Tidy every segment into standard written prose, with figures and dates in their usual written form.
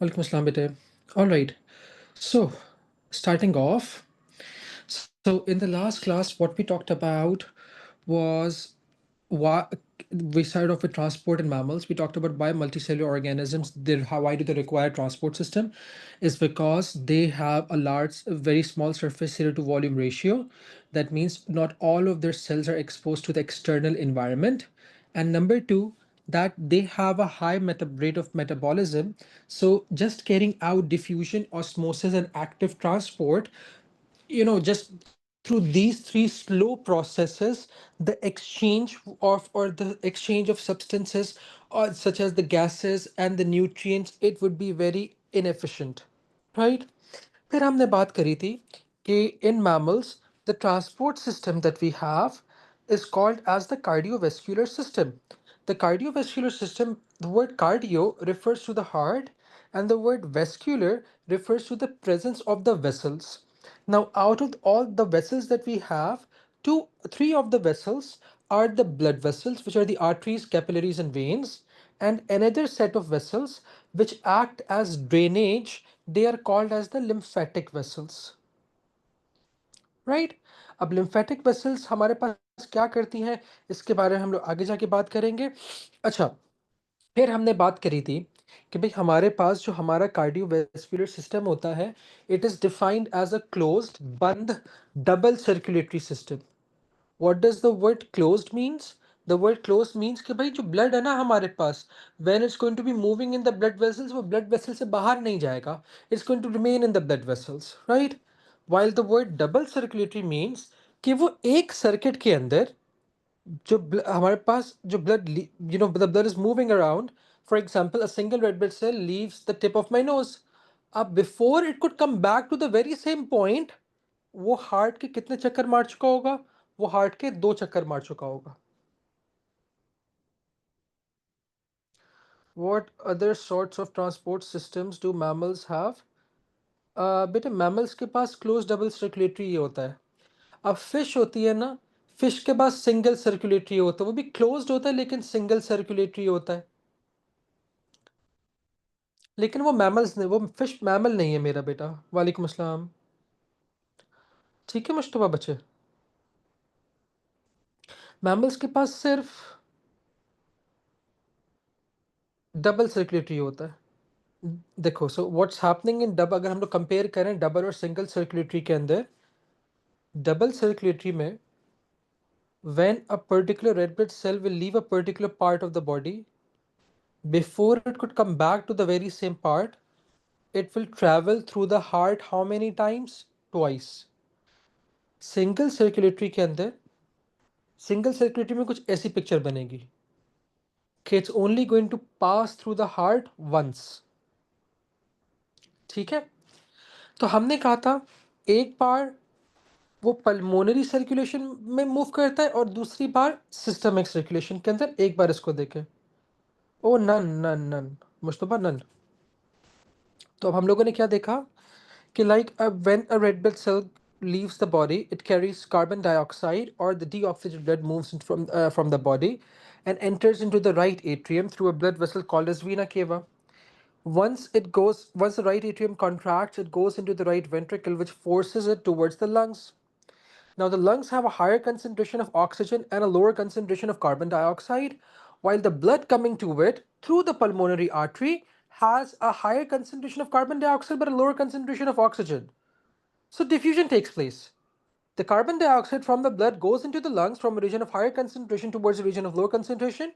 Welcome, Aslam Bete. All right. So, starting off. So, in the last class, what we talked about was why we started off with transport in mammals. We talked about why multicellular organisms, why do they require transport system? Is because they have a large, very small surface area to volume ratio. That means not all of their cells are exposed to the external environment. And number two, that they have a high rate of metabolism. So just carrying out diffusion, osmosis, and active transport, just through these three slow processes, the exchange of or the exchange of substances, such as the gases and the nutrients, it would be very inefficient, right? फिर हमने बात करी थी कि in mammals the transport system that we have is called as the cardiovascular system. The cardiovascular system, the word cardio refers to the heart, and the word vascular refers to the presence of the vessels. Now, out of all the vessels that we have, three of the vessels are the blood vessels, which are the arteries, capillaries, and veins, and another set of vessels which act as drainage. They are called as the lymphatic vessels, right? अब lymphatic vessels हमारे पास क्या करती हैं, इसके बारे में हम लोग आगे जाके बात करेंगे. अच्छा, फिर हमने बात करी थी कि भाई हमारे पास जो हमारा कार्डियोवैस्कुलर सिस्टम होता है, it is defined as a closed, बंद, double circulatory system. What does the word closed means? The word closed means कि भाई जो ब्लड है ना हमारे पास, when it's going to be moving in the blood vessels, वो ब्लड वेसल से बाहर नहीं जाएगा. It's going to remain in the blood vessels, right? while the word double circulatory means कि वो एक सर्किट के अंदर जो हमारे पास जो blood, the blood is moving around. For example, a single red blood cell leaves the tip of my nose. अब before it could come back to the very same point, वो हार्ट के कितने चक्कर मार चुका होगा? वो हार्ट के 2 चक्कर मार चुका होगा. What other sorts of transport systems do mammals have? बेटे mammals के पास closed double circulatory ये होता है. अब फिश होती है ना, फिश के पास सिंगल सर्कुलेटरी होता है, वो भी क्लोज्ड होता है लेकिन सिंगल सर्कुलेटरी होता है. लेकिन वो मैमल्स नहीं, वो फिश मैमल नहीं है मेरा बेटा. वालेकुम अस्सलाम. ठीक है मुश्तबा बच्चे, मैमल्स के पास सिर्फ डबल सर्कुलेटरी होता है. देखो, so what's happening in double, अगर हम लोग कंपेयर करें डबल और सिंगल सर्कुलेटरी के अंदर, डबल सर्कुलेटरी में when a particular red blood cell will leave a particular part of the body, before it could come back to the very same part, it will travel through the heart how many times? Twice. Single circulatory के अंदर, single circulatory में कुछ ऐसी picture बनेगी कि it's only going to pass through the heart once. ठीक है, तो हमने कहा था एक बार वो पल्मोनरी सर्कुलेशन में मूव करता है और दूसरी बार सिस्टमिक सर्कुलेशन के अंदर. एक बार इसको देखें. ओ नन नन नन मुश्तबा नन. तो अब हम लोगों ने क्या देखा कि like when a red blood cell leaves the body, it carries carbon dioxide, or the deoxygenated blood moves from the body and enters into the right atrium through a blood vessel called as vena cava. Once the right atrium contracts, it goes into the right ventricle, which forces it towards the lungs. Now, the lungs have a higher concentration of oxygen and a lower concentration of carbon dioxide, while the blood coming to it through the pulmonary artery has a higher concentration of carbon dioxide but a lower concentration of oxygen. So, diffusion takes place. The carbon dioxide from the blood goes into the lungs from a region of higher concentration towards a region of lower concentration,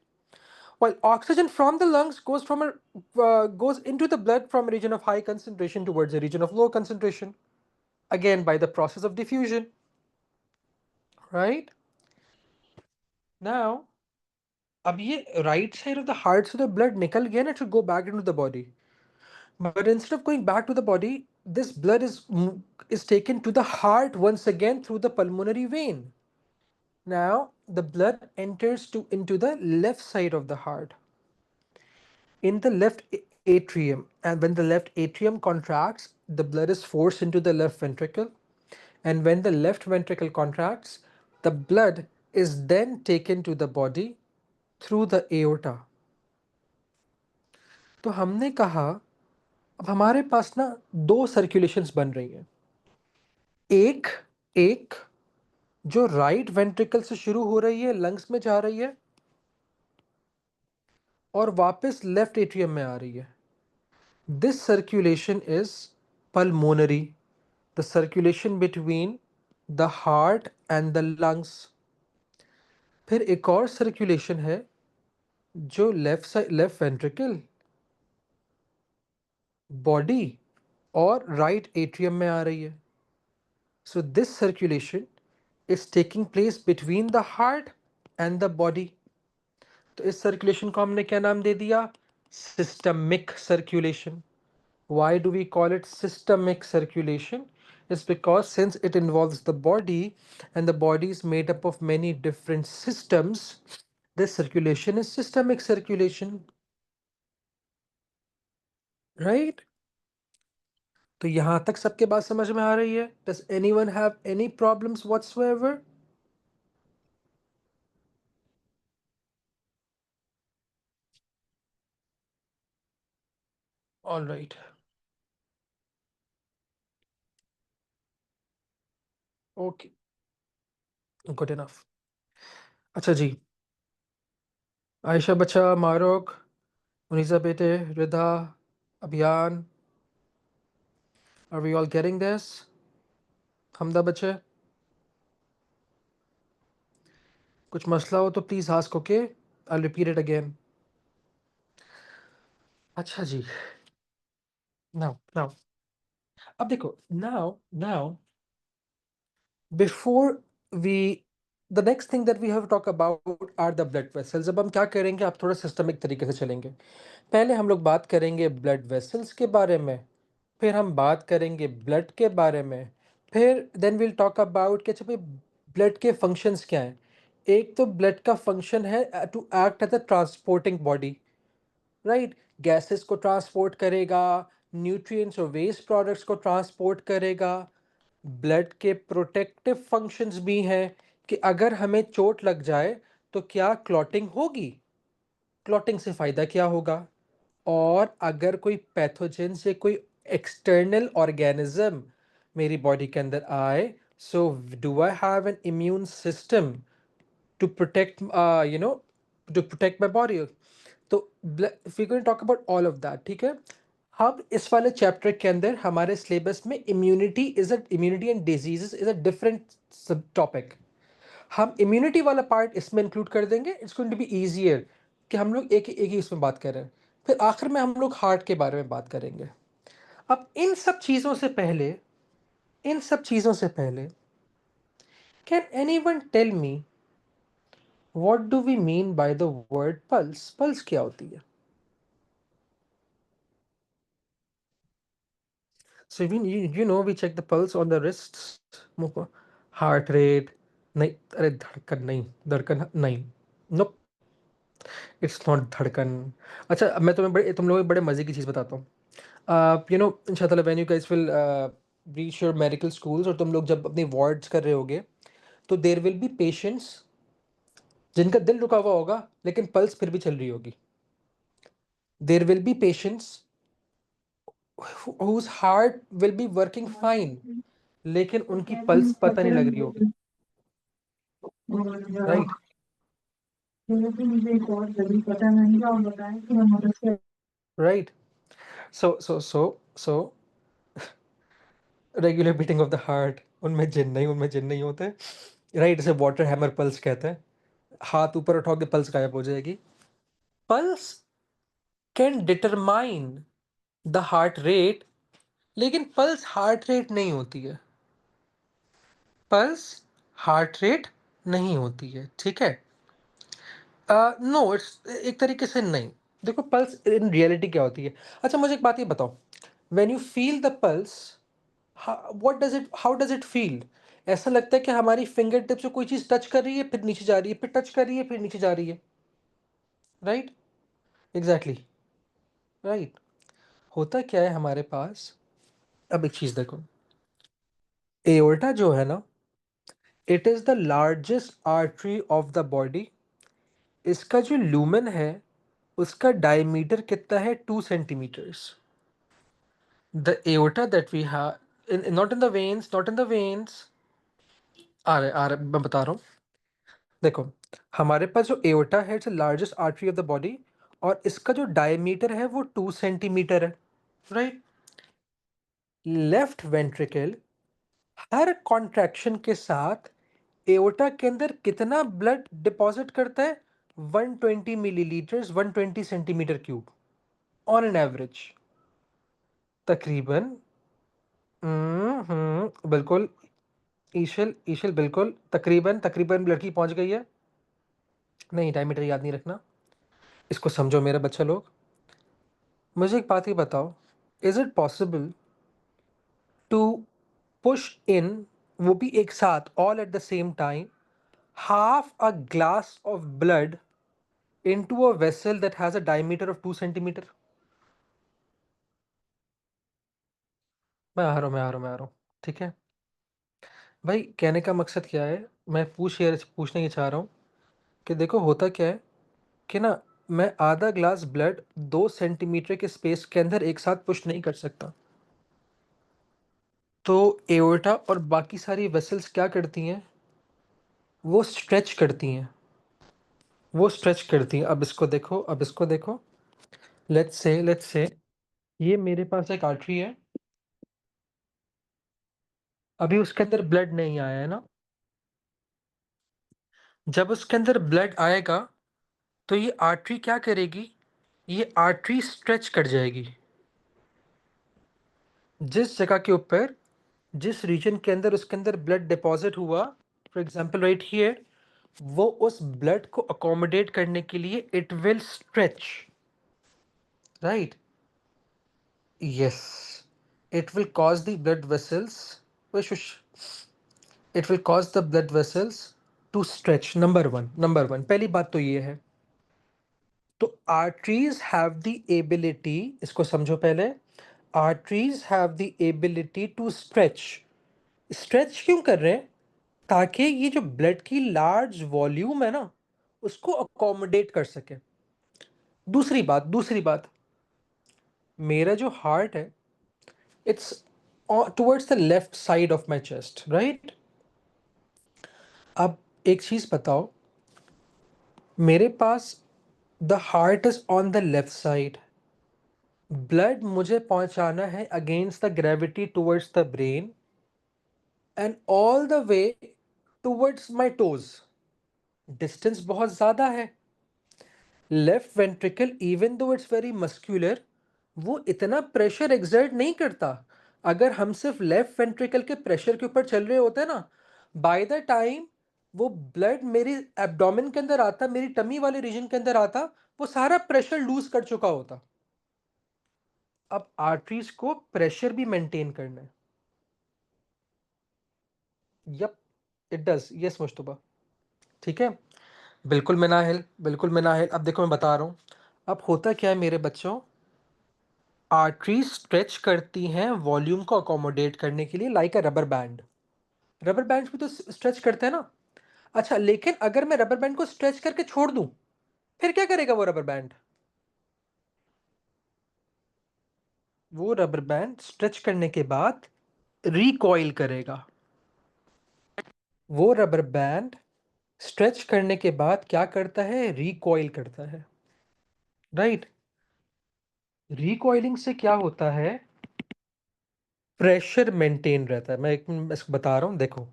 while oxygen from the lungs goes into the blood from a region of high concentration towards a region of low concentration, again by the process of diffusion, right? Now, अब ये right side of the heart से the blood निकल गया ना, it should go back into the body. But instead of going back to the body, this blood is taken to the heart once again through the pulmonary vein. Now the blood enters into the left side of the heart, in the left atrium, and when the left atrium contracts, the blood is forced into the left ventricle, and when the left ventricle contracts, the blood is then taken to the body through the aorta. तो हमने कहा अब हमारे पास ना दो circulations बन रही हैं। एक एक जो राइट वेंट्रिकल से शुरू हो रही है, लंग्स में जा रही है और वापस लेफ्ट एट्रियम में आ रही है। This circulation is pulmonary, the circulation between the heart and the lungs. फिर एक और सर्कुलेशन है जो left side, left ventricle, body और राइट एट्रियम में आ रही है। So this circulation is taking place between the heart and the body. तो इस सर्कुलेशन को हमने क्या नाम दे दिया? Systemic circulation. Why do we call it systemic circulation? Is because since it involves the body and the body is made up of many different systems, this circulation is systemic circulation, right? तो यहां तक सबके बात समझ में आ रही है? Does anyone have any problems whatsoever? All right. Okay. Good enough. अच्छा जी, आयशा बच्चा, मारूक, मुनीसा बेटे, रिधा, अभियान, are we all getting this? हमदा बच्चे, कुछ मसला हो तो please ask, okay? I repeat it again. अच्छा जी, नाउ नाउ अब देखो, now now before we, the next thing that we have talk about are the blood vessels. अब हम क्या करेंगे, आप थोड़ा सिस्टमिक तरीके से चलेंगे। पहले हम लोग बात करेंगे ब्लड वेसल्स के बारे में, फिर हम बात करेंगे ब्लड के बारे में, फिर देन विल टॉक अबाउट कि अच्छा भाई ब्लड के फंक्शंस क्या हैं। एक तो ब्लड का फंक्शन है to act as a transporting body, right? Gases को ट्रांसपोर्ट करेगा, न्यूट्रिएंट्स और वेस्ट प्रोडक्ट्स को ट्रांसपोर्ट करेगा। ब्लड के प्रोटेक्टिव फंक्शंस भी हैं कि अगर हमें चोट लग जाए तो क्या क्लॉटिंग होगी, क्लॉटिंग से फ़ायदा क्या होगा, और अगर कोई पैथोजन से कोई एक्सटर्नल ऑर्गेनिज्म मेरी बॉडी के अंदर आए, so do I have an immune system to protect, you know, to protect my body. तो we going talk about all of that, ठीक है? हम इस वाले चैप्टर के अंदर हमारे सिलेबस में immunity and diseases is a different sub topic. हम इम्यूनिटी वाला पार्ट इसमें इंक्लूड कर देंगे, it's going to be easier कि हम लोग एक ही इसमें बात कर रहे हैं। फिर आखिर में हम लोग हार्ट के बारे में बात करेंगे। अब इन सब चीज़ों से पहले can anyone tell me what do we mean by the word pulse? Pulse क्या होती है? So you know we check the pulse on the wrists, heart rate, नहीं, अरे धड़कन नहीं, धड़कन नहीं, नो, इट्स नॉट धड़कन। अच्छा, अब मैं तुम लोगों को बड़े मजे की चीज़ बताता हूँ। यू नो, इंशाल्लाह when you guys will reach your medical schools और तुम लोग जब अपनी वार्ड्स कर रहे होगे, तो देर विल बी पेशेंट्स जिनका दिल रुका हुआ होगा लेकिन पल्स फिर भी चल रही होगी। There will be patients whose heart will be working fine लेकिन उनकी पल्स पता नहीं लग रही होगी, right? Right. So regular beating of the heart, उनमें जिन नहीं होते, राइट? इसे वाटर हैमर पल्स कहते हैं। हाथ ऊपर उठाओगे पल्स गायब हो जाएगी। Pulse can determine the heart rate, लेकिन पल्स हार्ट रेट नहीं होती है। पल्स हार्ट रेट नहीं होती है, ठीक है? नो, इट्स एक तरीके से नहीं। देखो, पल्स इन रियलिटी क्या होती है? अच्छा, मुझे एक बात ये बताओ, when you feel the pulse, what does it how does it feel? ऐसा लगता है कि हमारी फिंगर टिप से कोई चीज टच कर रही है, फिर नीचे जा रही है, फिर टच कर रही है, फिर नीचे जा रही है, राइट? Exactly, right. होता क्या है हमारे पास? अब एक चीज देखो, एओर्टा जो है ना, it is the largest artery of the body. इसका जो लूमेन है, उसका डायमीटर कितना है? 2 centimetres. The aorta that we have, not in the veins, not in the veins. आ रहे मैं बता रहा हूँ। देखो, हमारे पास जो एओर्टा है its largest artery of the body, और इसका जो डायमीटर है वो 2 सेंटीमीटर है, राइट। लेफ्ट वेंट्रिकल हर कॉन्ट्रैक्शन के साथ एओर्टा के अंदर कितना ब्लड डिपॉजिट करता है? 120 millilitres, 120 centimetre cube on an average, तकरीबन। बिल्कुल। ईशल ईशल बिल्कुल, तकरीबन तकरीबन लड़की पहुंच गई है। नहीं, डायमीटर याद नहीं रखना, इसको समझो मेरे बच्चे लोग। मुझे एक बात ही बताओ, is it possible to push in, वो भी एक साथ, all at the same time, half a glass of blood into a vessel that has a diameter of 2 centimeter? मैं आ रहा हूँ, मैं आ रहा हूँ, मैं आ रहा हूँ। ठीक है भाई, कहने का मकसद क्या है, मैं पूछने ये चाह रहा हूँ कि देखो होता क्या है कि ना, मैं आधा ग्लास ब्लड 2 सेंटीमीटर के स्पेस के अंदर एक साथ पुश नहीं कर सकता। तो एओर्टा और बाकी सारी वेसल्स क्या करती हैं? वो स्ट्रेच करती हैं, वो स्ट्रेच करती हैं। अब इसको देखो, अब इसको देखो। लेट्स से ये मेरे पास एक आर्टरी है, अभी उसके अंदर ब्लड नहीं आया है ना। जब उसके अंदर ब्लड आएगा तो ये आर्टरी क्या करेगी? ये आर्टरी स्ट्रेच कर जाएगी। जिस जगह के ऊपर, जिस रीजन के अंदर उसके अंदर ब्लड डिपॉजिट हुआ, फॉर एग्जांपल राइट हियर, वो उस ब्लड को अकोमोडेट करने के लिए it will stretch, right. Yes, it will cause the blood vessels, it will cause the blood vessels to stretch. Number one, पहली बात तो ये है। तो आर्टरीज हैव द एबिलिटी, इसको समझो पहले, arteries have the ability to stretch. Stretch क्यों कर रहे हैं? ताकि ये जो ब्लड की लार्ज वॉल्यूम है ना, उसको अकोमोडेट कर सके। दूसरी बात, मेरा जो हार्ट है it's towards the left side of my chest, right. अब एक चीज बताओ, मेरे पास the heart is on the left side, blood मुझे पहुंचाना है against the gravity towards the brain and all the way towards my toes. Distance बहुत ज्यादा है। Left ventricle even though it's very muscular, वो इतना प्रेशर एक्सर्ट नहीं करता। अगर हम सिर्फ लेफ्ट वेंट्रिकल के प्रेशर के ऊपर चल रहे होते हैं ना, बाय द टाइम वो ब्लड मेरी एब्डोमेन के अंदर आता, मेरी टमी वाले रीजन के अंदर आता, वो सारा प्रेशर लूज कर चुका होता। अब आर्टरीज को प्रेशर भी मेंटेन करना है। Yup, it does, yes Mujtaba. ठीक है, बिल्कुल मिनाहिल, बिल्कुल मिनाहिल। अब देखो मैं बता रहा हूँ, अब होता क्या है मेरे बच्चों, आर्टरीज स्ट्रेच करती हैं वॉल्यूम को अकोमोडेट करने के लिए, लाइक अ रबर बैंड। रबर बैंड भी तो स्ट्रेच करते हैं ना। अच्छा, लेकिन अगर मैं रबर बैंड को स्ट्रेच करके छोड़ दूं, फिर क्या करेगा वो रबर बैंड? वो रबर बैंड स्ट्रेच करने के बाद रिकॉइल करेगा। वो रबर बैंड स्ट्रेच करने के बाद क्या करता है? रिकॉइल करता है, राइट। रिकॉइलिंग से क्या होता है? प्रेशर मेंटेन रहता है। मैं इसको बता रहा हूं, देखो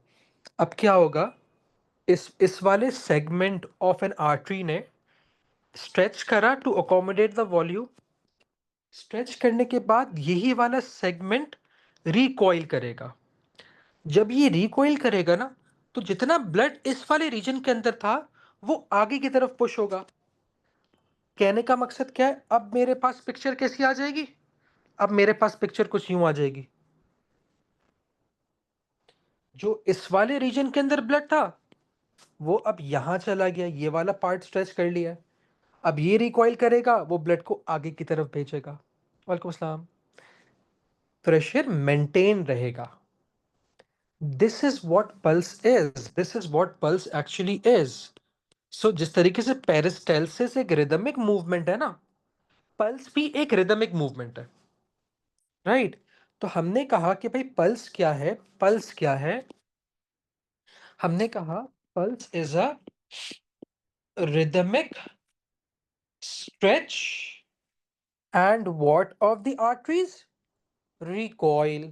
अब क्या होगा। इस वाले सेगमेंट ऑफ एन आर्टरी ने स्ट्रेच करा to accommodate the volume. Stretch करने के बाद यही वाला सेगमेंट रिकॉइल करेगा। जब ये रिकॉइल करेगा ना, तो जितना ब्लड इस वाले रीजन के अंदर था वो आगे की तरफ पुश होगा। कहने का मकसद क्या है? अब मेरे पास पिक्चर कैसी आ जाएगी? अब मेरे पास पिक्चर कुछ यूं आ जाएगी, जो इस वाले रीजन के अंदर ब्लड था वो अब यहां चला गया, ये वाला पार्ट स्ट्रेच कर लिया। अब ये रिकॉइल करेगा, वो ब्लड को आगे की तरफ भेजेगा। वालेकुम अस्सलाम। प्रेशर मेंटेन रहेगा। This is what pulse is, this is what pulse actually is. So जिस तरीके से पेरिस्टेल्सिस एक रिदमिक मूवमेंट है ना, पल्स भी एक रिदमिक मूवमेंट है, राइट। तो हमने कहा कि भाई पल्स क्या है, पल्स क्या है? हमने कहा pulse is a rhythmic stretch and what of the arteries? Recoil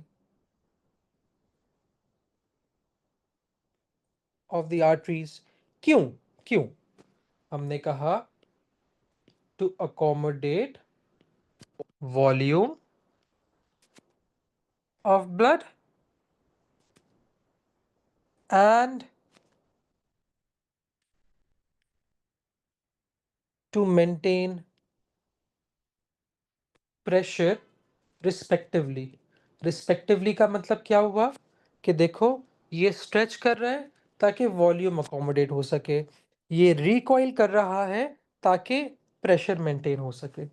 of the arteries. क्यों? क्यों? हमने कहा to accommodate volume of blood and to maintain pressure respectively. Respectively का मतलब क्या हुआ कि देखो ये स्ट्रेच कर रहा है ताकि वॉल्यूम अकोमोडेट हो सके, ये रिकॉइल कर रहा है ताकि प्रेशर मेंटेन हो सके।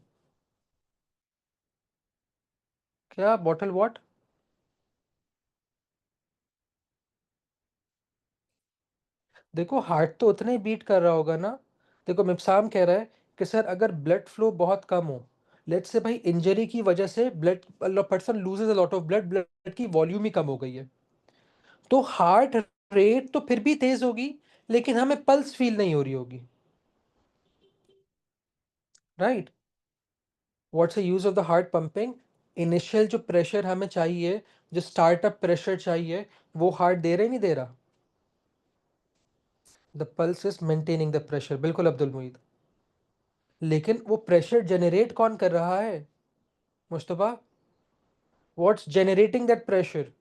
क्या बॉटल व्हाट? देखो हार्ट तो उतना ही बीट कर रहा होगा ना। देखो मिप्साम कह रहा है कि सर अगर ब्लड फ्लो बहुत कम हो, लेट्स से भाई इंजरी की वजह से blood person loses a lot of blood, blood की वॉल्यूम ही कम हो गई है, तो हार्ट रेट तो फिर भी तेज होगी लेकिन हमें पल्स फील नहीं हो रही होगी, right? What's the use of the heart pumping? Initial जो प्रेशर हमें चाहिए, जो स्टार्टअप प्रेशर चाहिए, वो हार्ट दे रहा ही नहीं दे रहा। The pulse is maintaining the pressure, बिल्कुल अब्दुल मुईद। लेकिन वो प्रेशर जनरेट कौन कर रहा है Mustafa? What's generating that pressure?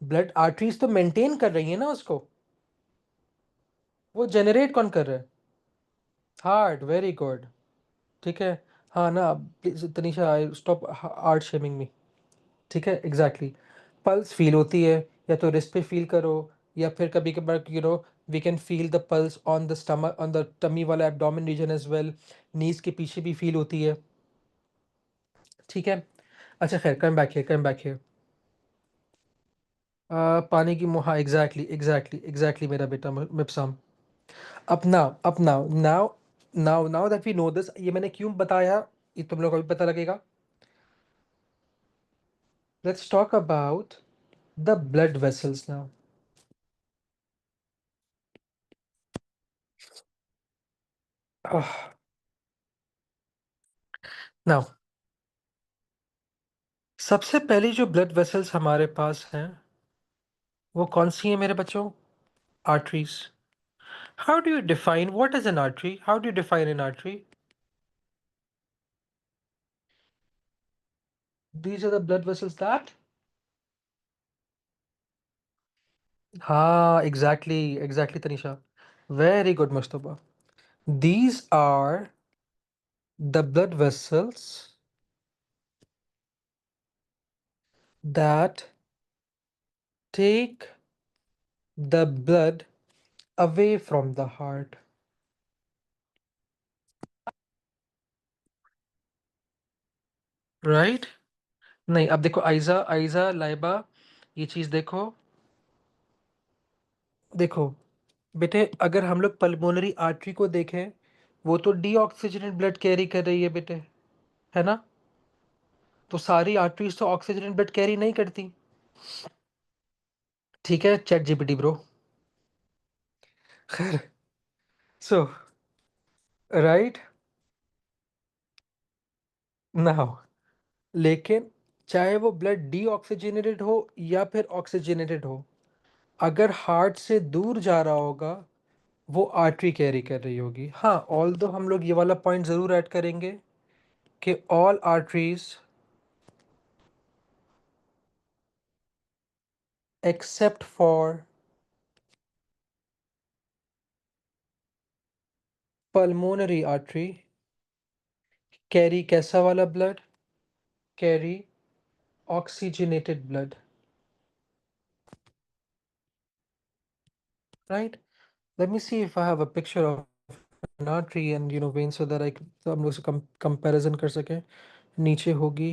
Blood arteries तो मेंटेन कर रही है ना उसको, वो जनरेट कौन कर रहा है? Heart, very good. ठीक है। हाँ ना, please Tanisha I stop art shaming me. ठीक है, एग्जैक्टली exactly. पल्स फील होती है या तो रिस्ट पे फील करो, या फिर कभी कभार we can feel the pulse on the stomach, on the tummy वाला abdomen region as well, knees के पीछे भी फील होती है। ठीक है। अच्छा खैर, कम बैक है, कम बैक है। पानी की मुहा, एग्जैक्टली एग्जैक्टली एग्जैक्टली मेरा बेटा मिप्सम। अपना अपना now, now that we know this, ये मैंने क्यों बताया ये तुम लोग को भी पता लगेगा। Let's talk about the blood vessels now. Now सबसे पहली जो ब्लड वेसल्स हमारे पास हैं वो कौन सी है मेरे बच्चों? Arteries. How do you define what is an artery? How do you define an artery? These are the blood vessels that, हाँ exactly exactly Tanisha, very good Mustafa. These are the blood vessels that take the blood away from the heart, right? नहीं, अब देखो आइजा आइजा लाइबा, ये चीज देखो। देखो बेटे, अगर हम लोग पल्मोनरी आर्टरी को देखें, वो तो डीऑक्सीजनेट ब्लड कैरी कर रही है बेटे, है ना? तो सारी आर्टरीज तो ऑक्सीजनेट ब्लड कैरी नहीं करती। ठीक है, चैट जीपीटी ब्रो। खैर, सो राइट नाउ, लेकिन चाहे वो ब्लड डीऑक्सीजनेटेड हो या फिर ऑक्सीजनेटेड हो, अगर हार्ट से दूर जा रहा होगा वो आर्टरी कैरी कर रही होगी। हाँ, ऑल दो हम लोग ये वाला पॉइंट जरूर ऐड करेंगे कि all arteries except for pulmonary artery carry कैसा वाला blood? Carry oxygenated blood, right? Let me see if I have a picture of an artery and vein so that I तो हम लोग से कंपैरिजन कर सकें। नीचे होगी,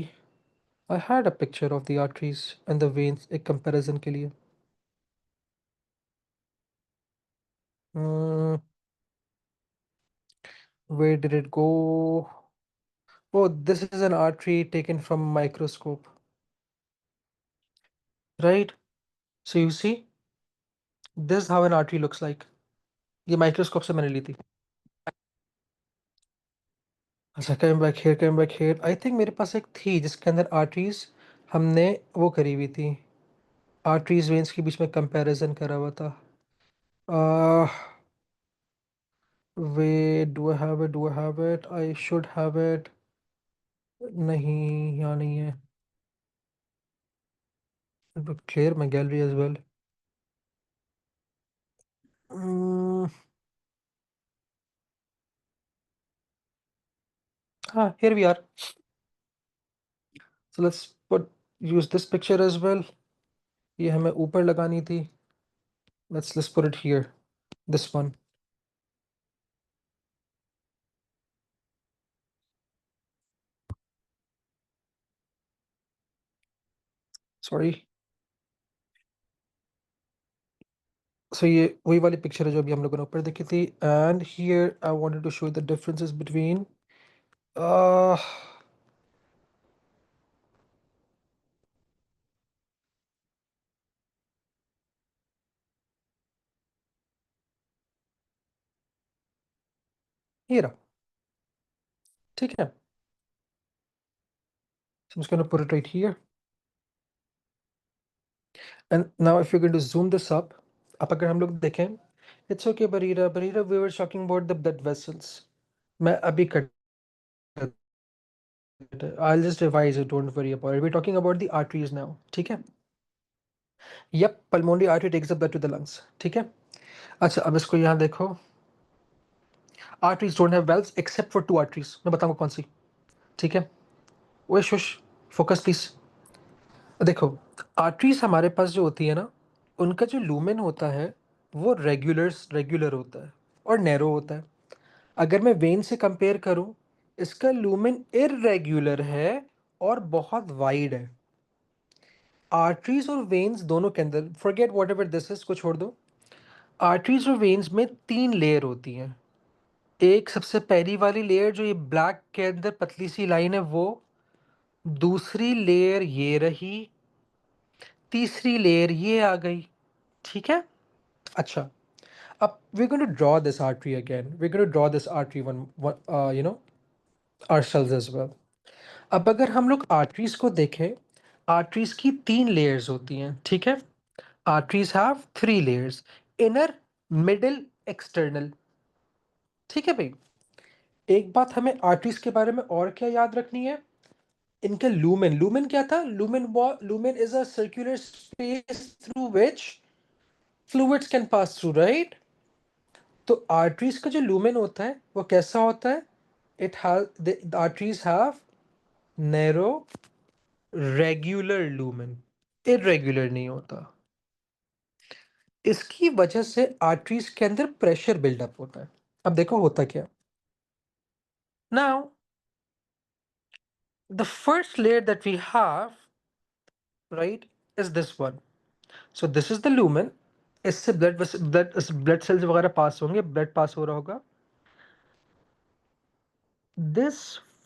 I had a picture of the arteries and the veins एक comparison के लिए। Hmm, where did it go? Oh, this is an artery taken from microscope. right? So you see, this is how an artery looks like. ये microscope से मैंने ली थी. अच्छा, come back here, I think मेरे पास एक थी जिसके अंदर आर्टरीज हमने वो करी हुई थी, आर्टरीज वेन्स के बीच में कंपैरिजन करा हुआ था. Where do I have it, I should have it. नहीं, यहाँ नहीं है. Clear my gallery as well. हाँ, here we are. So let's use this picture as well. ये हमें ऊपर लगानी थी. Let's put it here. This one. Sorry. So ये वही वाली पिक्चर है जो अभी हम लोगों ने ऊपर देखी थी. And here I wanted to show you the differences between uh here. ठीक है. So I'm just going to put it right here. And now if you're going to zoom this up, अब अगर हम लोग देखें, it's okay Barira, we were talking about the blood vessels. मैं अभी कर I'll just revise it, don't worry about it. We're talking about the arteries now. ठीक है. Yep, pulmonary artery takes the blood to the lungs. ठीक है. अच्छा, अब इसको यहाँ देखो. Arteries don't have valves except for two arteries. मैं बताऊंगा कौन सी. ठीक है. ओए शुश, फोकस प्लीज. देखो, आर्टरीज हमारे पास जो होती है ना, उनका जो लूमेन होता है वो रेगुलर होता है और नैरो होता है. अगर मैं वेन से कंपेयर करूं, इसका लूमेन इरेगुलर है और बहुत वाइड है. आर्टरीज और वेन्स दोनों के अंदर, forget what ever this is को छोड़ दो. आर्टरीज और वेन्स में तीन लेयर होती हैं. एक सबसे पहली वाली लेयर जो ये ब्लैक के अंदर पतली सी लाइन है वो, दूसरी लेयर ये रही, तीसरी लेयर ये आ गई. ठीक है. अच्छा, अब we're going to draw this artery again. We're going to draw this artery you know, ourselves as well. अब अगर हम लोग आर्टरीज को देखें, आर्टरीज की तीन लेयर्स होती हैं. ठीक है. Arteries have three layers, inner, middle, external. ठीक है भाई. एक बात हमें आर्टरीज के बारे में और क्या याद रखनी है, इनका लूमेन क्या था. Lumen is a circular space through which fluids can pass through, right. तो आर्टरीज का जो लूमेन होता है वो कैसा होता है. It have the arteries have narrow regular lumen, irregular नहीं होता. इसकी वजह से आर्टरीज के अंदर प्रेशर बिल्डअप होता है. अब देखो होता क्या. Now the first layer that we have, right, is this one. So this is the lumen. इससे ब्लड सेल्स वगैरह पास होंगे, ब्लड पास हो रहा होगा. This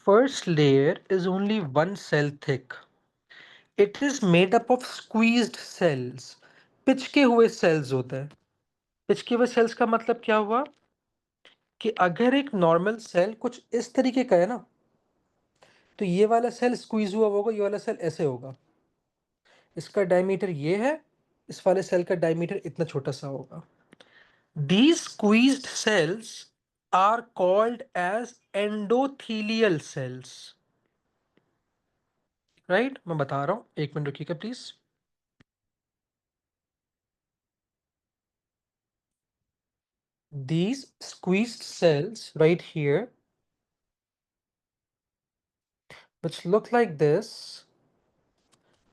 first layer is only one cell thick. It is made up of squeezed cells. पिचके हुए cells होते हैं. पिचके हुए सेल्स का मतलब क्या हुआ कि अगर एक नॉर्मल सेल कुछ इस तरीके का है ना, तो ये वाला सेल स्क्वीज हुआ होगा, ये वाला सेल ऐसे होगा. इसका डायमीटर ये है, इस वाले सेल का डायमीटर इतना छोटा सा होगा. These squeezed cells are called as endothelial cells. Right, मैं बता रहा हूं, एक मिनट रुकिएगा please. These squeezed cells right here, which look like this,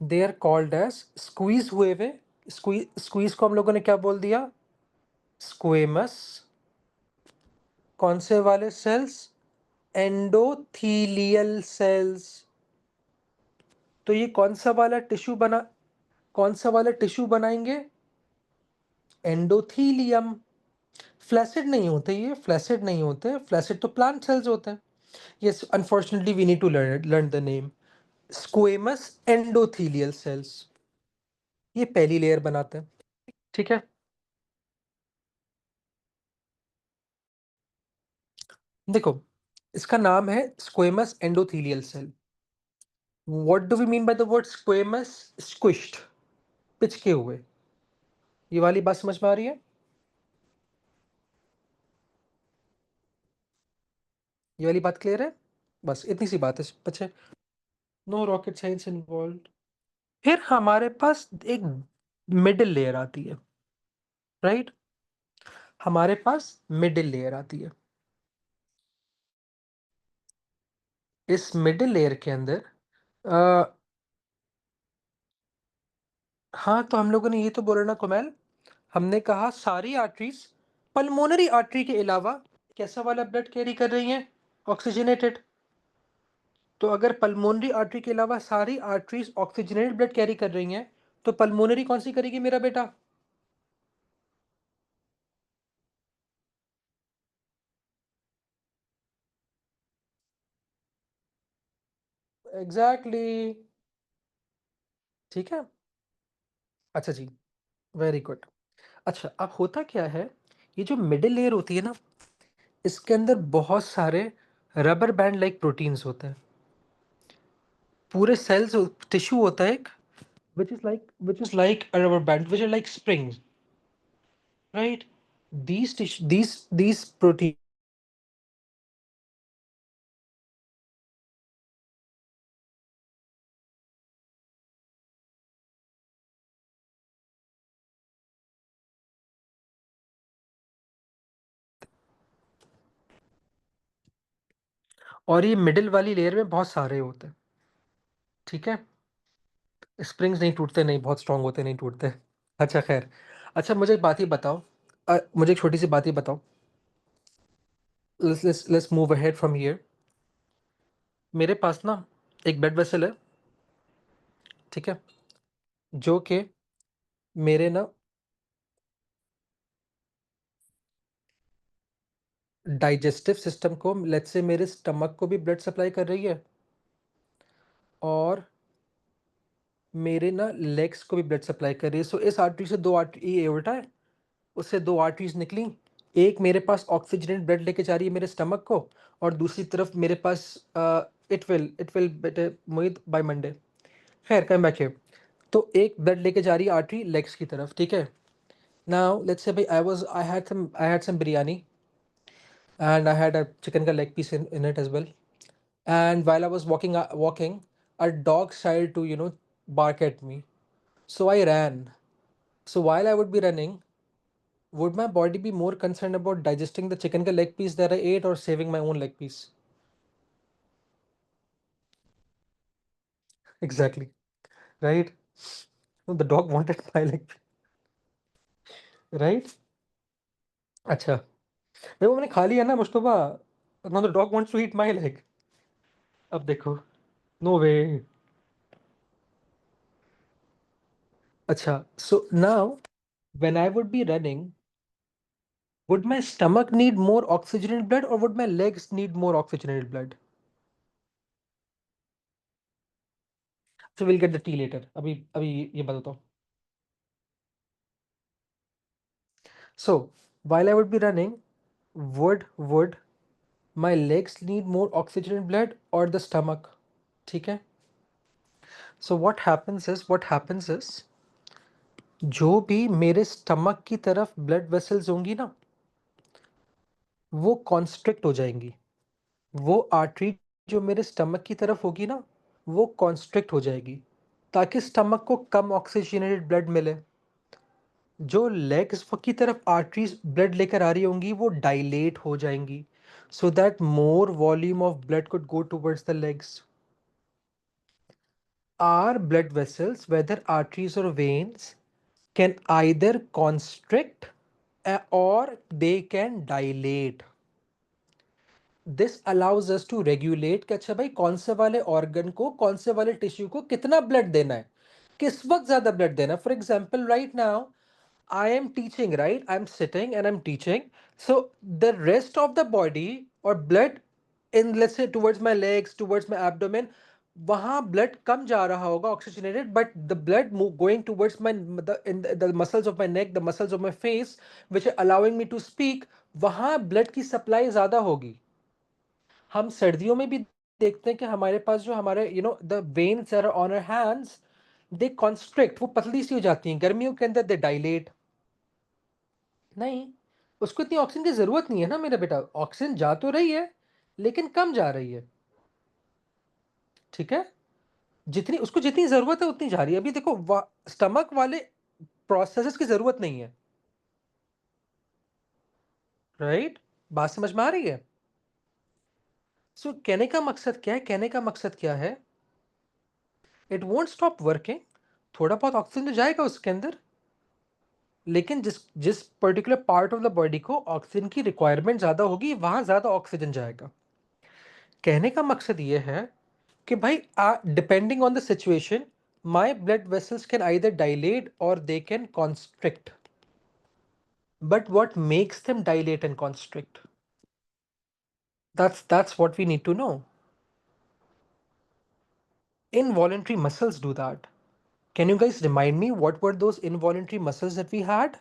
they are called as squeeze हुए हुए. स्क्वीज को हम लोगों ने क्या बोल दिया, स्क्वेमस. कौन से वाले सेल्स, एंडोथीलियल सेल्स. तो ये कौन सा वाला टिश्यू बनाएंगे, एंडोथीलियम. फ्लैसिड नहीं होते, ये फ्लैसिड नहीं होते. फ्लैसिड तो प्लांट सेल्स होते हैं. Yes, unfortunately we need to learn the name. Squamous endothelial cells. ये पहली लेयर बनाते हैं। ठीक है, देखो इसका नाम है squamous endothelial cell. What do we mean by the word squamous? Squished, पिचके हुए। ये वाली बात समझ में आ रही है? ये वाली बात क्लियर है? बस इतनी सी बात है बच्चे, नो रॉकेट साइंस इन्वॉल्व। फिर हमारे पास एक मिडिल लेयर आती है, राइट? हमारे पास मिडिल लेयर आती है। इस मिडिल लेयर के अंदर अ, हाँ, तो हम लोगों ने ये तो बोला ना कुमैल, हमने कहा सारी आर्टरीज पल्मोनरी आर्टरी के अलावा कैसा वाला ब्लड कैरी कर रही हैं? ऑक्सीजनेटेड। तो अगर पल्मोनरी आर्टरी के अलावा सारी आर्टरीज ऑक्सीजनेटेड ब्लड कैरी कर रही हैं, तो पल्मोनरी कौन सी करेगी मेरा बेटा? Exactly exactly. ठीक है, अच्छा जी, वेरी गुड। अच्छा, अब होता क्या है, ये जो मिडिल लेयर होती है ना, इसके अंदर बहुत सारे रबर बैंड लाइक प्रोटीन्स होते हैं। पूरे सेल्स टिश्यू होता है एक, which is like a rubber band, which are like springs, right? These protein, और ये मिडिल वाली लेयर में बहुत सारे होते हैं। ठीक है, स्प्रिंग्स नहीं टूटते, नहीं बहुत स्ट्रांग होते, नहीं टूटते। अच्छा खैर, अच्छा मुझे एक बात ही बताओ, मुझे एक छोटी सी बात ही बताओ। Let's move ahead from here. मेरे पास ना एक ब्लड वेसल है, ठीक है, जो कि मेरे ना डाइजेस्टिव सिस्टम को, लेट्स से मेरे स्टमक को भी ब्लड सप्लाई कर रही है, और मेरे ना लेग्स को भी ब्लड सप्लाई कर रही है। सो इस आर्टरी से दो आर्टरी, ये एओर्टा है, उससे दो आर्टरीज निकली। एक मेरे पास ऑक्सीजनेटेड ब्लड लेके जा रही है मेरे स्टमक को, और दूसरी तरफ मेरे पास इट विल बेटे मोहित बाय मंडे। खैर कम बैक हियर। तो एक ब्लड लेके जा रही है आर्टरी लेग्स की तरफ, ठीक है। नाउ लेट्स से भाई I had some biryani, and I had a chicken का leg piece in it as well, and while I was walking, a dog started to bark at me. So I ran. So while I would be running, would my body be more concerned about digesting the chicken ka leg piece that I ate, or saving my own leg piece? Exactly, right? So the dog wanted my leg, right? अच्छा, जब वो मैंने खा लिया ना Mushtaba, now the dog wants to eat my leg. अब देखो, no way. अच्छा, so now when I would be running, would my stomach need more oxygenated blood, or would my legs need more oxygenated blood? So we'll get the tea later. अभी अभी ये बताता हूँ. So while I would be running, would my legs need more oxygenated blood or the stomach? ठीक है. So what happens is जो भी मेरे स्टमक की तरफ ब्लड वेसल्स होंगी ना, वो कॉन्स्ट्रिक्ट हो जाएंगी। वो आर्टरी जो मेरे स्टमक की तरफ होगी ना, वो कॉन्स्ट्रिक्ट हो जाएगी, ताकि स्टमक को कम ऑक्सीजनेटेड ब्लड मिले। जो लेग्स की तरफ आर्टरीज ब्लड लेकर आ रही होंगी, वो डायलेट हो जाएंगी, so that more volume of blood could go towards the legs. Our blood vessels, whether arteries और veins, can either constrict or they can dilate. This allows us to regulate कि अच्छा भाई कौन से वाले ऑर्गन को, कौन से वाले टिश्यू को कितना ब्लड देना है, किस वक्त ज्यादा ब्लड देना है। For example right now I am teaching, right? I'm sitting and I'm teaching. So the rest of the body or blood in, let's say, towards my legs, towards my abdomen, वहां blood कम जा रहा होगा oxygenated, but the blood going towards my the muscles of my neck, the muscles of my face which are allowing me to speak, वहां blood की supply ज्यादा होगी। हम सर्दियों में भी देखते हैं कि हमारे पास जो हमारे the veins are on our hands, they constrict, वो पतली सी हो जाती हैं। गर्मियों के अंदर दे डायलेट। नहीं, उसको इतनी ऑक्सीजन की जरूरत नहीं है ना मेरा बेटा, ऑक्सीजन जा तो रही है लेकिन कम जा रही है। ठीक है, जितनी उसको जितनी जरूरत है उतनी जा रही है। अभी देखो स्टमक वाले प्रोसेसेस की जरूरत नहीं है। राइट, बात समझ में आ रही है? कहने का मकसद क्या है, कहने का मकसद क्या है, इट वोंट स्टॉप वर्किंग। थोड़ा बहुत ऑक्सीजन तो जाएगा उसके अंदर, लेकिन जिस जिस particular part of the body को ऑक्सीजन की रिक्वायरमेंट ज्यादा होगी वहां ज्यादा ऑक्सीजन जाएगा। कहने का मकसद ये है कि भाई depending on the situation, my blood vessels can either dilate or they can constrict. But what makes them dilate and constrict? That's what we need to know. Involuntary muscles do that. Can you guys remind me what were those involuntary muscles that we had?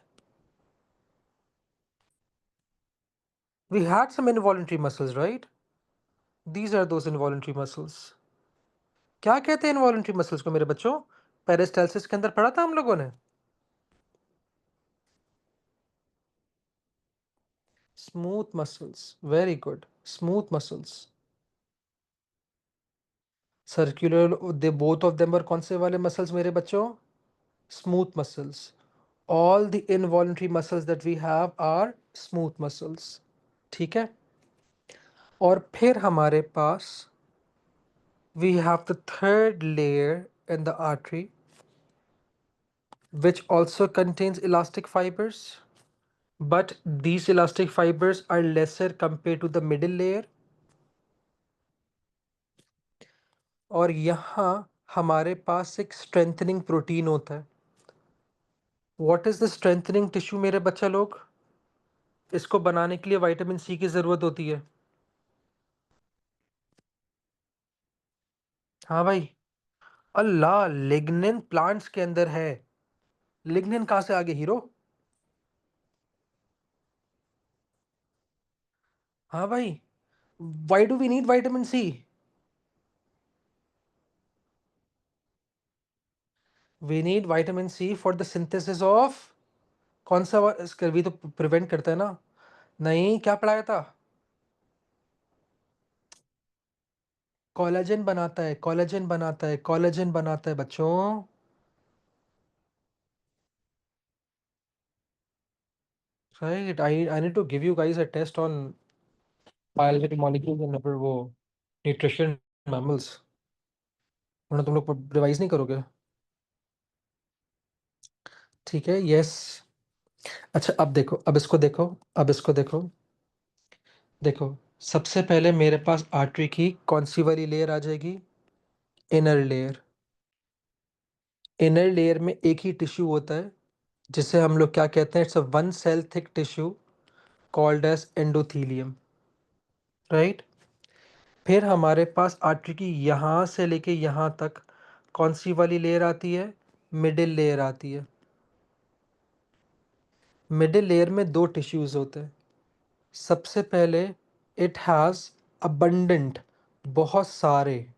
We had some involuntary muscles, right? These are those involuntary muscles. क्या कहते हैं involuntary muscles को मेरे बच्चों? Peristalsis के अंदर पढ़ा था हम लोगों ने। Smooth muscles. Very good. Smooth muscles. Circular, they both of them were कौन से वाले muscles मेरे बच्चों? Smooth muscles. All the involuntary muscles that we have are smooth muscles. ठीक है, और फिर हमारे पास we have the third layer in the artery which also contains elastic fibers, but these elastic fibers are lesser compared to the middle layer. और यहाँ हमारे पास एक strengthening protein होता है। What is the strengthening tissue मेरे बच्चा लोग? इसको बनाने के लिए विटामिन सी की जरूरत होती है। हाँ भाई, अल्लाह, लिग्निन प्लांट्स के अंदर है। लिग्निन कहाँ से आ गया हीरो? हाँ भाई, why do we need vitamin C? We need vitamin C for the synthesis of कौन सा इसका भी तो प्रिवेंट करता है ना। नहीं, क्या पढ़ाया था? कोलेजन बनाता है, कोलेजन बनाता है, कोलेजन बनाता है बच्चों। Right, I need to give you guys a test on biological molecules and वो न्यूट्रिशन मैमल्स, वरना तुम लोग रिवाइज नहीं करोगे। ठीक है, यस। अच्छा, अब देखो, अब इसको देखो, अब इसको देखो। देखो, सबसे पहले मेरे पास आर्टरी की कौन सी वाली लेयर आ जाएगी? Inner layer. इनर लेयर में एक ही टिश्यू होता है जिसे हम लोग क्या कहते हैं? It's a one cell thick tissue called as endothelium. Right, फिर हमारे पास आर्टरी की यहाँ से लेके यहाँ तक कौन सी वाली लेयर आती है? मिडिल लेयर आती है। मिडिल लेयर में दो टिश्यूज होते हैं। सबसे पहले इट हैज़ अबंडेंट, बहुत सारे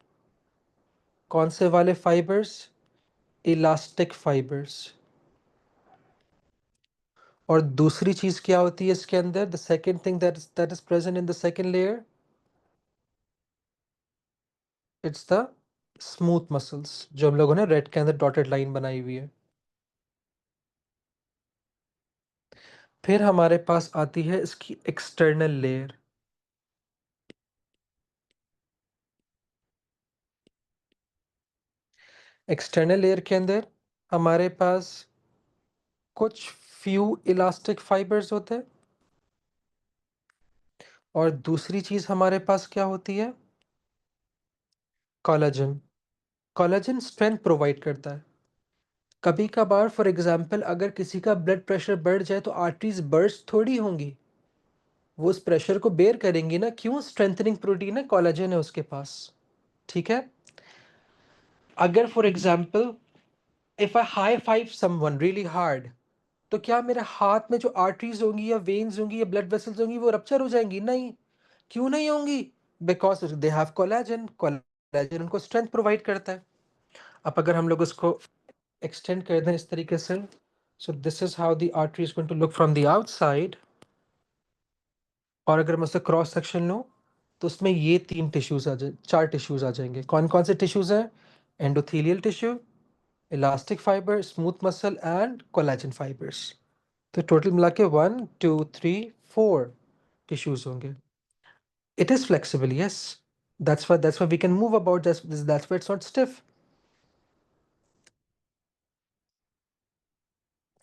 कौन से वाले फाइबर्स? Elastic fibres. और दूसरी चीज क्या होती है इसके अंदर? The second thing that is present in the second layer, it's the smooth muscles, जो हम लोगों ने रेड के अंदर डॉटेड लाइन बनाई हुई है। फिर हमारे पास आती है इसकी एक्सटर्नल लेयर। एक्सटर्नल लेयर के अंदर हमारे पास कुछ फ्यू इलास्टिक फाइबर्स होते हैं, और दूसरी चीज हमारे पास क्या होती है? कोलेजन। कोलेजन स्ट्रेंथ प्रोवाइड करता है। कभी कभार फॉर एग्जांपल अगर किसी का ब्लड प्रेशर बढ़ जाए तो आर्टरीज बर्स्ट थोड़ी होंगी, वो उस प्रेशर को बेयर करेंगी ना। क्यों? स्ट्रेंथनिंग प्रोटीन है, कोलेजन है उसके पास। ठीक है, अगर for example if I high five someone really hard, तो क्या मेरे हाथ में जो आर्टरीज होंगी या वेन्स होंगी या ब्लड वेसल्स होंगी वो रप्चर हो जाएंगी? नहीं। क्यों नहीं होंगी? Because they have collagen. Collagen उनको स्ट्रेंथ प्रोवाइड करता है। अब अगर हम लोग उसको एक्सटेंड कर दें इस तरीके से, so this is how the artery is going to look from the outside. और अगर मैं उससे क्रॉस सेक्शन लूँ तो उसमें ये तीन टिश्यूज आ जाए, चार टिश्यूज आ जाएंगे। कौन कौन से टिश्यूज हैं? Endothelial tissue, elastic fibre, smooth muscle and collagen fibres. तो टोटल मिला के 1 2 3 4 टिश्यूज होंगे। It is flexible, yes. That's why we can move about. That's why it's not stiff.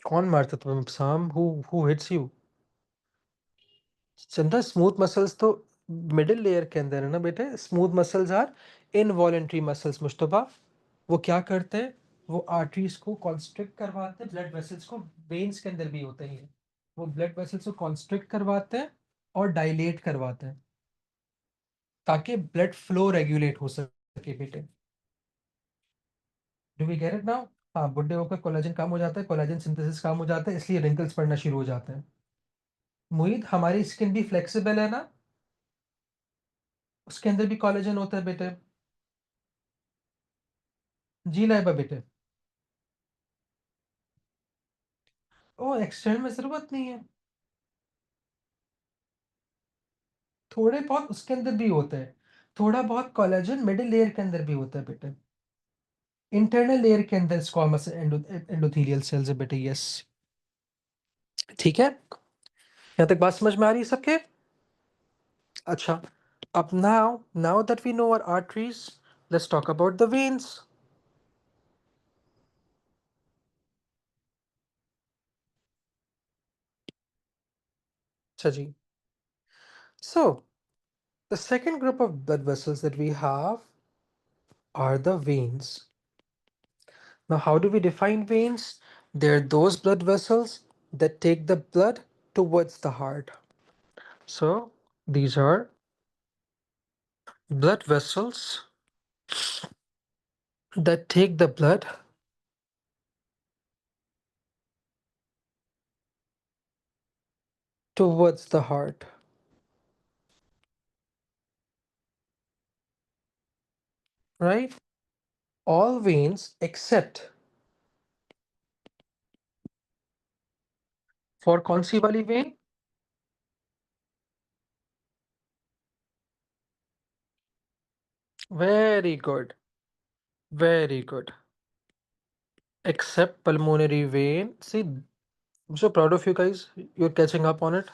कौन मारता तुम्हें साम? Who hits you? Chanda, smooth muscles तो middle layer के अंदर है ना बेटे। Smooth muscles are involuntary muscles मुश्तबा। वो क्या करते हैं? वो आर्टरीज को कॉन्स्ट्रिक्ट करवाते हैं, ब्लड वेसल्स को। वेन्स के अंदर भी होते हैं ये। वो ब्लड वेसल्स को कॉन्स्ट्रिक्ट करवाते हैं और डायलेट करवाते हैं, ताकि ब्लड फ्लो रेगुलेट हो सके बेटे। Do we get it now? हाँ, बुढ़े होकर कोलेजन कम हो जाता है, कोलेजन सिंथेसिस कम हो जाता है, इसलिए रिंकल्स पड़ना शुरू हो जाते हैं। मोहित, हमारी स्किन भी फ्लेक्सिबल है ना? उसके अंदर भी कोलेजन होता है बेटे। जी लाइबा बेटे। ओ, एक्सटर्नल में जरूरत नहीं है। थोड़े बहुत उसके अंदर भी होते हैं। थोड़ा बहुत कोलेजन मिडिल लेयर के अंदर भी होता है बेटे। इंटरनल लेयर के अंदर स्क्वामस एंडोथेलियल सेल्स है बेटे, यस। ठीक है, यहाँ तक बात समझ में आ रही है सबके? अच्छा, अब now that we know our arteries, let's talk about the veins. अच्छा जी, so the second group of blood vessels that we have are the veins. Now, how do we define veins? They're those blood vessels that take the blood towards the heart. So, these are blood vessels that take the blood towards the heart, right? All veins except for कौन सी वाली vein? Very good, very good. Except pulmonary vein. See, I'm so proud of you guys. You're catching up on it.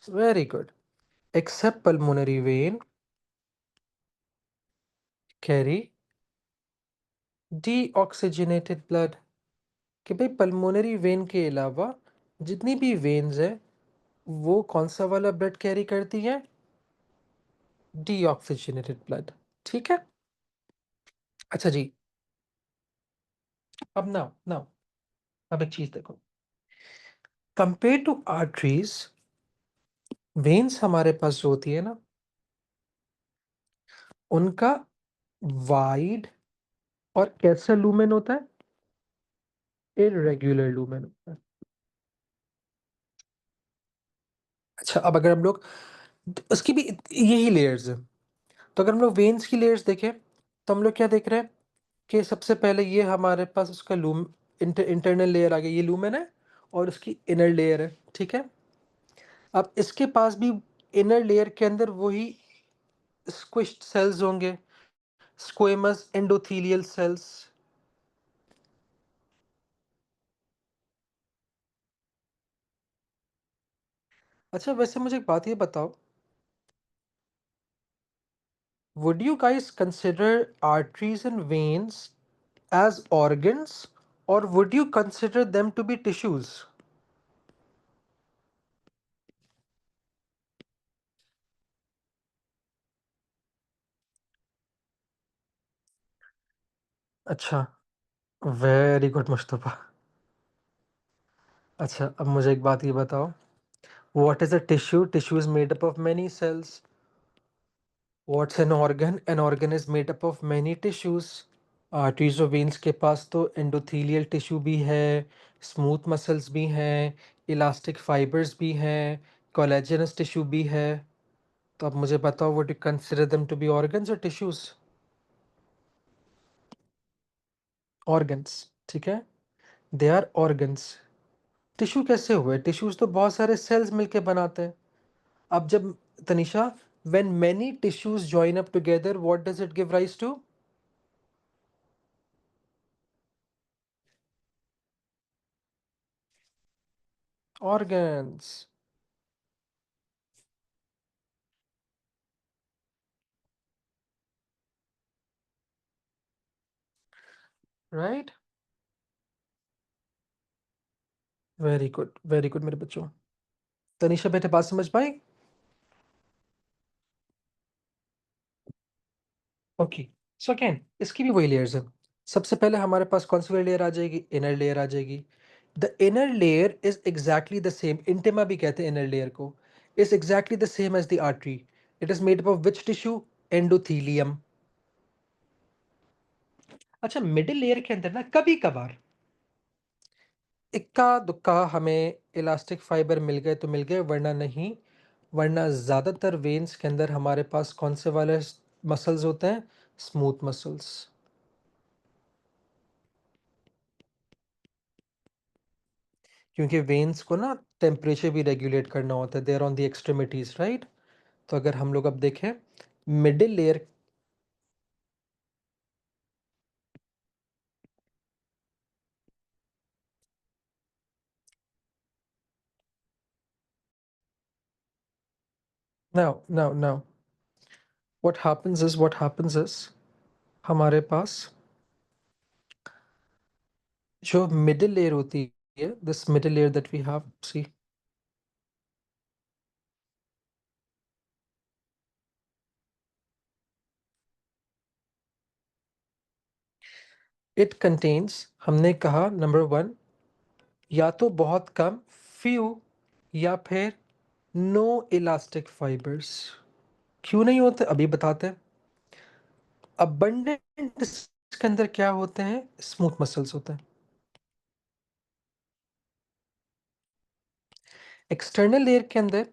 Very good. Except pulmonary vein carry deoxygenated blood. कि भाई pulmonary vein के अलावा जितनी भी veins है वो कौन सा वाला ब्लड कैरी करती है? Deoxygenated blood. ठीक है। अच्छा जी, अब नाउ नाउ अब एक चीज देखो। कंपेयर टू आर्टरीज, वेन्स हमारे पास जो होती है ना, उनका वाइड और कैसा लूमेन होता है? इरेगुलर लूमेन होता है। अच्छा, अब अगर हम लोग उसकी भी यही लेयर्स है, तो अगर हम लोग वेन्स की लेयर्स देखें तो हम लोग क्या देख रहे हैं कि सबसे पहले ये हमारे पास उसका इंटरनल लेयर आ गया, ये लूमेन है, और उसकी इनर लेयर है। ठीक है। अब इसके पास भी इनर लेयर के अंदर वही स्क्विश्ड सेल्स होंगे, स्क्वेमस एंडोथेलियल सेल्स। अच्छा, वैसे मुझे एक बात ये बताओ, would you guys consider arteries and veins as organs, or would you consider them to be tissues? अच्छा, वेरी गुड मुस्तफा। अच्छा, अब मुझे एक बात ये बताओ, what is a tissue? Tissue is made up of many cells. What's an organ? An organ is made up of many tissues. Arteries और veins के पास तो एंडोथेलियल टिश्यू भी है, स्मूथ मसल्स भी हैं, इलास्टिक फाइबर्स भी हैं, कोलेजनस टिश्यू भी है। तो अब मुझे बताओ, would you consider them to be organs और टिश्यूज? ऑर्गन्स, ठीक है, दे आर ऑर्गन्स। टिश्यू कैसे हुए? टिश्यूज तो बहुत सारे सेल्स मिलके बनाते हैं। अब जब, Tanisha, when many tissues join up together, what does it give rise to? Organs, right? Very good, very good मेरे बच्चों। तनिषा बेटे बात समझ पाई? ओके। सो अगेन इसकी भी वही लेयर्स है। सबसे पहले हमारे पास कौन सी वाली लेयर आ जाएगी? इनर लेयर आ जाएगी। The inner layer is exactly the same, intima भी कहते हैं इनर लेयर को, is exactly the same as the artery. It is made up of which tissue? Endothelium. अच्छा, मिडिल लेयर के अंदर ना कभी कभार इक्का दुक्का हमें इलास्टिक फाइबर मिल गए तो मिल गए, वरना नहीं। वरना ज़्यादातर वेन्स के अंदर हमारे पास कौन से वाले मसल्स होते हैं? Smooth muscles. क्योंकि वेन्स को ना टेम्परेचर भी रेगुलेट करना होता है, there on the extremities, right? तो अगर हम लोग अब देखें middle layer, now what happens is हमारे पास जो मिडिल लेयर होती है, this middle layer that we have, see, it contains, हमने कहा नंबर वन, या तो बहुत कम, फ्यू, या फिर नो इलास्टिक फाइबर्स। क्यों नहीं होते अभी बताते हैं। अबंडेंट इसके अंदर क्या होते हैं? स्मूथ मसल्स होते हैं। एक्सटर्नल लेयर के अंदर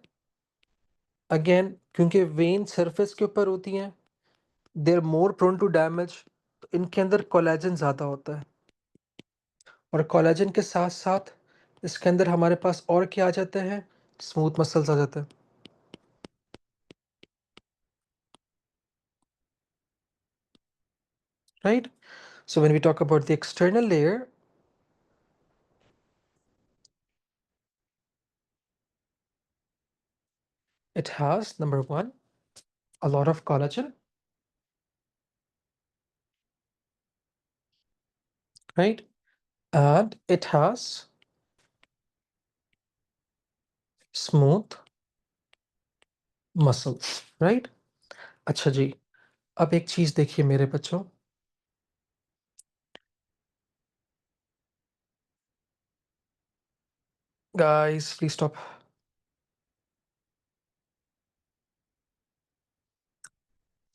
अगेन, क्योंकि वेन सरफेस के ऊपर होती हैं, they are more prone to damage, तो इनके अंदर कोलेजन ज़्यादा होता है। और कोलेजन के साथ साथ इसके अंदर हमारे पास और क्या आ जाते हैं? स्मूथ मसल्स आ जाते हैं, right? So when we talk about the external layer, it has number one, a lot of collagen, right? And it has smooth muscles, right? अच्छा जी, अब एक चीज देखिए मेरे बच्चों, guys please stop.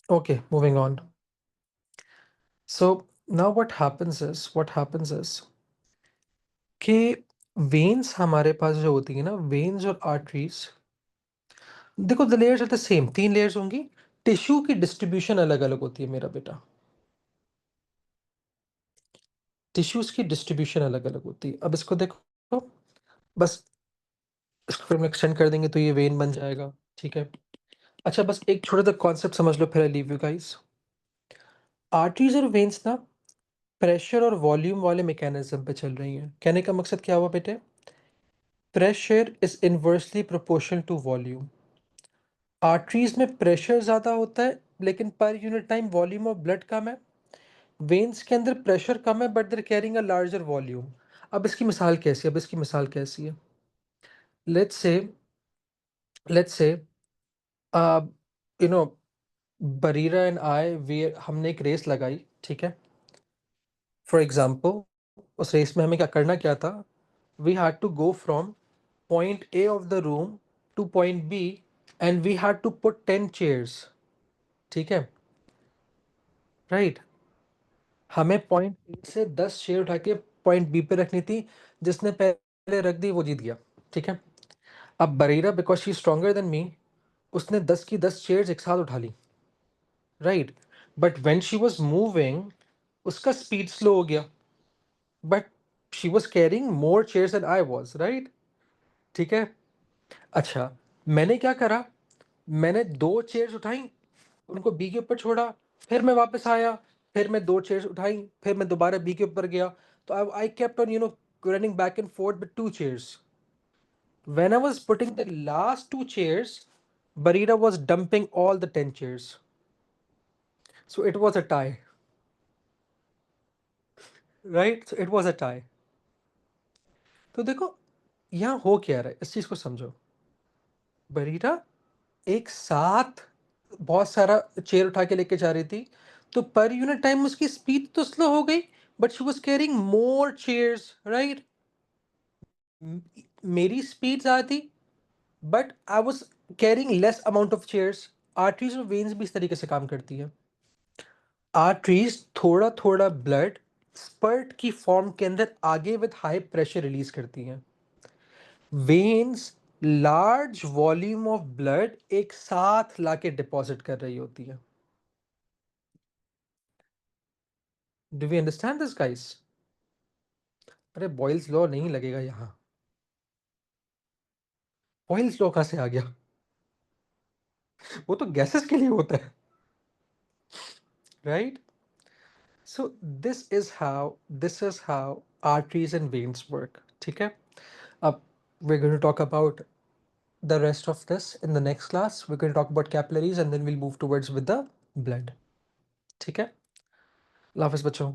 Okay, moving on. So now what happens is कि veins हमारे पास जो होती है ना, वेन्स और आर्टरीज, देखो the layers are the same, तीन लेयर्स होंगी, टिश्यू की डिस्ट्रीब्यूशन अलग अलग होती है मेरा बेटा। टिश्यूज की डिस्ट्रीब्यूशन अलग अलग होती है। अब इसको देखो, बस इसको फिर हम एक्सटेंड कर देंगे तो ये वेन बन जाएगा, ठीक है। अच्छा, बस एक छोटा सा कॉन्सेप्ट समझ लो, फिर I leave you guys. Arteries और वेन्स ना प्रेशर और वॉल्यूम वाले मैकेनिज्म पे चल रही हैं। कहने का मकसद क्या हुआ बेटे? Pressure is inversely proportional to volume. Arteries में प्रेशर ज़्यादा होता है लेकिन per unit time volume of blood कम है। वेन्स के अंदर प्रेशर कम है but they're carrying a larger volume. अब इसकी मिसाल कैसी है? अब इसकी मिसाल कैसी है? Let's say you know Barira and I, we, हमने एक रेस लगाई, ठीक है। फॉर एग्जाम्पल, उस रेस में हमें क्या करना क्या था? We had to go from point A of the room to point B, and we had to put 10 chairs, ठीक है, राइट? हमें पॉइंट ए से 10 शेयर उठा के पॉइंट बी पे रखनी थी, जिसने पहले रख दी वो जीत गया, ठीक है। अब Barira because she stronger than me, उसने 10 की 10 चेयर्स एक साथ उठा ली, right. But when she was moving उसका स्पीड स्लो हो गया, but she was carrying more chairs than I was, right. ठीक है। अच्छा, मैंने क्या करा, मैंने 2 चेयर्स उठाई, उनको बी के ऊपर छोड़ा, फिर मैं वापस आया, फिर मैं 2 चेयर्स उठाई, फिर मैं दोबारा बी के ऊपर गया। तो I kept on running back and fourth with 2 chairs. When I was putting the last 2 chairs, Barira was dumping all the 10 chairs. So it was a tie, right? So it was a tie. तो देखो यहाँ हो क्या रहा है, इस चीज को समझो। बरीरा एक साथ बहुत सारा चेयर उठा के लेके जा रही थी, तो पर यूनिट टाइम उसकी स्पीड तो स्लो हो गई, but she was carrying more chairs, right. मेरी स्पीड ज्यादा थी, but I was carrying less amount of chairs. Arteries और वेन्स भी इस तरीके से काम करती है। आर्टरीज थोड़ा थोड़ा ब्लड स्पर्ट की फॉर्म के अंदर आगे विद हाई प्रेशर रिलीज करती हैं। Veins large volume of blood एक साथ लाके डिपॉजिट कर रही होती है। Do we understand this guys? अरे बॉयल्स लॉ नहीं लगेगा यहाँ। बॉयल्स लॉ कहाँ से आ गया? वो तो गैसेस के लिए होता है, right. So this is how arteries and veins work, ठीक है। अब we're going to talk about the rest of this in the next class. We're going to talk about capillaries and then we'll move towards with the blood. ठीक है? अल्लाह हाफिज़ बच्चों।